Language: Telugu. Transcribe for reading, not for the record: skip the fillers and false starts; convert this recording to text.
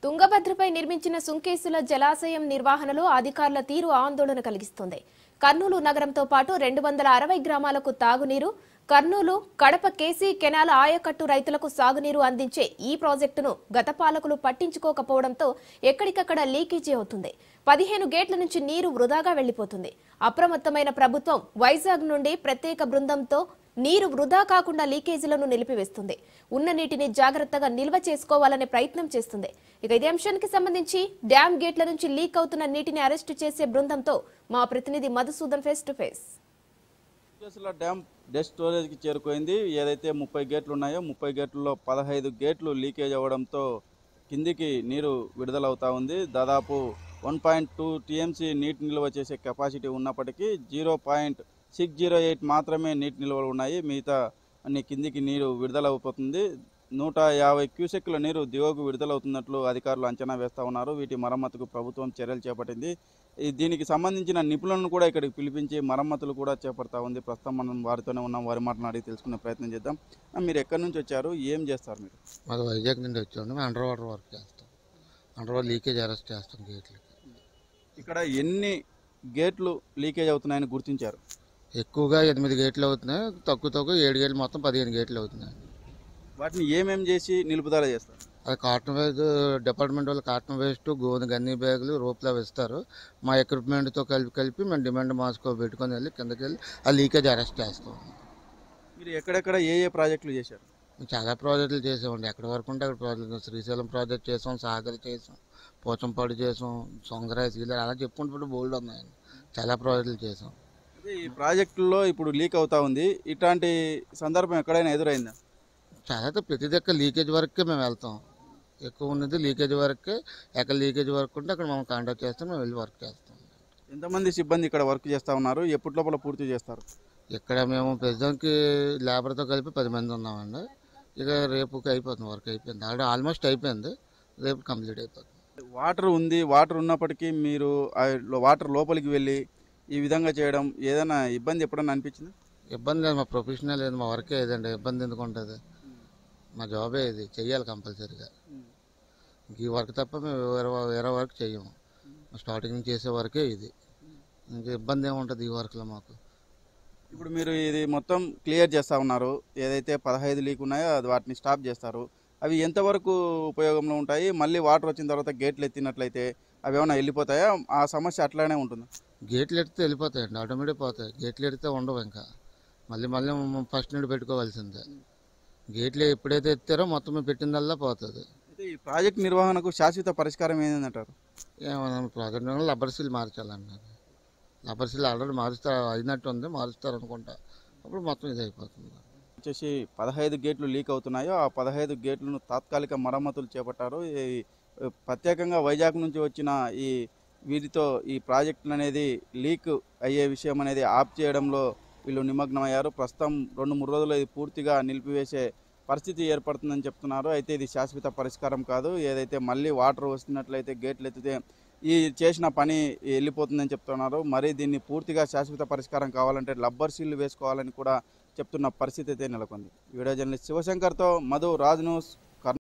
తుంగభద్రపై నిర్మించిన సుంకేసుల జలాశయం నిర్వహణలో అధికారుల తీరు ఆందోళన కలిగిస్తుంది. కర్నూలు నగరంతో పాటు 260 గ్రామాలకు తాగునీరు, కర్నూలు, కడప కేసీ కెనాల్ ఆయకట్టు రైతులకు సాగునీరు అందించే ఈ ప్రాజెక్టును గత పాలకులు పట్టించుకోకపోవడంతో ఎక్కడికక్కడ లీకేజీ అవుతుంది. 15 గేట్ల నుంచి నీరు వృధాగా వెళ్లిపోతుంది. అప్రమత్తమైన ప్రభుత్వం వైజాగ్ నుండి ప్రత్యేక బృందంతో నీరు వృధా కాకుండా లీకేజీలను నిలిపివేస్తుంది. ఉన్న నీటిని జాగ్రత్తగా నిల్వ చేసుకోవాలనే ప్రయత్నం చేస్తుంది. ఇక ఇదే అంశానికి సంబంధించి డ్యామ్ గేట్ల నుంచి లీక్ అవుతున్న నీటిని అరెస్టు చేసే బృందంతో మా ప్రతినిధి Madhusudan face to face. Dam dead storage కి చేరుకుంది. ఏదైతే 30 గేట్లు ఉన్నాయో 30 గేట్లలో 15 గేట్లు లీకేజ్ అవ్వడంతో కిందికి నీరు విడుదలవుతా ఉంది. దాదాపు 1.2 టీఎంసీ నీటి నిల్వ చేసే కెపాసిటీ ఉన్నప్పటికీ 0.608 మాత్రమే నీటి నిల్వలు ఉన్నాయి. మిగతా అన్ని కిందికి నీరు విడుదలవుతుంది. 150 క్యూసెక్ల నీరు దిగువకు విడుదలవుతున్నట్లు అధికారులు అంచనా వేస్తా ఉన్నారు. వీటి మరమ్మతుకు ప్రభుత్వం చర్యలు చేపట్టింది. దీనికి సంబంధించిన నిపుణులను కూడా ఇక్కడికి పిలిపించి మరమ్మతులు కూడా చేపడతా ఉంది. ప్రస్తుతం మనం వారితోనే ఉన్నాం. వారి మాటను అడిగి తెలుసుకునే ప్రయత్నం చేద్దాం. మీరు ఎక్కడి నుంచి వచ్చారు, ఏం చేస్తారు? మీరు మాది వైజాగ్ నుండి వచ్చాము. మేము అండర్ వాటర్ వర్క్ చేస్తాం. అండర్ వాటర్ లీకేజ్ అరెస్ట్ చేస్తాం. గేట్లకి ఇక్కడ ఎన్ని గేట్లు లీకేజ్ అవుతున్నాయని గుర్తించారు? ఎక్కువగా 8 గేట్లు అవుతున్నాయి. తక్కువ 7 గేట్లు, మొత్తం 15 గేట్లు అవుతున్నాయి. వాటిని ఏమేమి చేసి నిలుపుదల చేస్తారు? అది కాటన్ వేస్ట్ డిపార్ట్మెంట్ వాళ్ళు కాటన్ వేస్ట్, గోధుమ గన్ని బ్యాగులు, రోప్లా వేస్తారు. మా ఎక్విప్మెంట్తో కలిపి మేము డిమాండ్ మాస్కో పెట్టుకొని వెళ్ళి కిందకి వెళ్ళి ఆ లీకేజ్ అరెస్ట్ చేస్తాం. మీరు ఎక్కడెక్కడ ఏ ప్రాజెక్టులు చేశారు? మేము చాలా ప్రాజెక్టులు చేసామండి. ఎక్కడి వరకు ఉంటే అక్కడ ప్రాజెక్టులు. శ్రీశైలం ప్రాజెక్ట్ చేసాం, సాగర్ చేసాం, పోచంపాడు చేసాం, సొంగరాయ సీలర్, అలా చెప్పుకుంటూ బోల్డ్ ఉన్నాయండి. చాలా ప్రాజెక్టులు చేసాం. ఈ ప్రాజెక్టుల్లో ఇప్పుడు లీక్ అవుతా ఉంది. ఇట్లాంటి సందర్భం ఎక్కడైనా ఎదురైందా? చాలా ప్రతి దగ్గర లీకేజ్ వరకే మేము వెళ్తాం. ఎక్కువ ఉన్నది లీకేజ్ వరకే. ఎక్కడ లీకేజ్ వర్క్ ఉంటే అక్కడ మనం కాంటాక్ట్ చేస్తాం, మేము వెళ్ళి వర్క్ చేస్తాం. ఎంతమంది సిబ్బంది ఇక్కడ వర్క్ చేస్తూ ఉన్నారు? ఎప్పటి లోపల పూర్తి చేస్తారు? ఇక్కడ మేము ప్రస్తుతానికి లేబర్తో కలిపి 10 మంది ఉన్నామండి. ఇక రేపుకి అయిపోతుంది, వర్క్ అయిపోయింది. ఆల్మోస్ట్ అయిపోయింది. రేపు కంప్లీట్ అయిపోతుంది. వాటర్ ఉంది, వాటర్ ఉన్నప్పటికీ మీరు వాటర్ లోపలికి వెళ్ళి ఈ విధంగా చేయడం ఏదైనా ఇబ్బంది ఎప్పుడన్నా అనిపించింది? ఇబ్బంది లేదు, మా ప్రొఫెషనల్ లేదు, మా వర్కే ఏదండి. ఇబ్బంది ఎందుకు ఉంటుంది? మా జాబే ఇది, చెయ్యాలి కంపల్సరీగా. ఈ వర్క్ తప్ప మేము వేరే వర్క్ చెయ్యము. స్టార్టింగ్ నుంచి చేసే వర్కే ఇది. ఇంకా ఇబ్బంది ఏముంటుంది ఈ వర్క్లో మాకు. ఇప్పుడు మీరు ఇది మొత్తం క్లియర్ చేస్తూ ఉన్నారు. ఏదైతే 15 లీక్ ఉన్నాయో అది వాటిని స్టాప్ చేస్తారు. అవి ఎంతవరకు ఉపయోగంలో ఉంటాయి? మళ్ళీ వాటర్ వచ్చిన తర్వాత గేట్లు ఎత్తినట్లయితే అవి ఏమైనా వెళ్ళిపోతాయా? ఆ సమస్య అట్లానే ఉంటుంది? గేట్లు ఎడితే వెళ్ళిపోతాయండి, ఆటోమేటిక్ పోతాయి. గేట్లు ఎడితే ఉండవు. ఇంకా మళ్ళీ ఫస్ట్ నుండి పెట్టుకోవాల్సిందే. గేట్లు ఎప్పుడైతే ఎత్తారో మొత్తం పెట్టిందల్లా పోతుంది. అయితే ఈ ప్రాజెక్ట్ నిర్వహణకు శాశ్వత పరిష్కారం ఏంటంటారు? ఏమన్నా ప్రాజెక్ట్ రబ్బర్ సీల్ మార్చాలన్నారు. రబ్బర్ సీల్ ఆల్రెడీ అయినట్టు ఉంది, మారుస్తారు అనుకుంటా. అప్పుడు మొత్తం ఇది అయిపోతుంది. వచ్చేసి 15 గేట్లు లీక్ అవుతున్నాయో ఆ 15 గేట్లను తాత్కాలిక మరమ్మతులు చేపట్టారు. ప్రత్యేకంగా వైజాగ్ నుంచి వచ్చిన వీరితో ఈ ప్రాజెక్టులు అనేది లీక్ అయ్యే విషయం అనేది ఆఫ్ చేయడంలో వీళ్ళు నిమగ్నమయ్యారు. ప్రస్తుతం 2-3 రోజులు ఇది పూర్తిగా నిలిపివేసే పరిస్థితి ఏర్పడుతుందని చెప్తున్నారు. అయితే ఇది శాశ్వత పరిష్కారం కాదు. ఏదైతే మళ్ళీ వాటర్ వస్తున్నట్లయితే గేట్లు ఎత్తితే ఈ చేసిన పని వెళ్ళిపోతుందని చెప్తున్నారు. మరి దీన్ని పూర్తిగా శాశ్వత పరిష్కారం కావాలంటే రబ్బర్ సీళ్లు వేసుకోవాలని కూడా చెప్తున్న పరిస్థితి అయితే నెలకొంది. వీడియో జర్నలిస్ట్ శివశంకర్తో మధు, రాజ్ న్యూస్.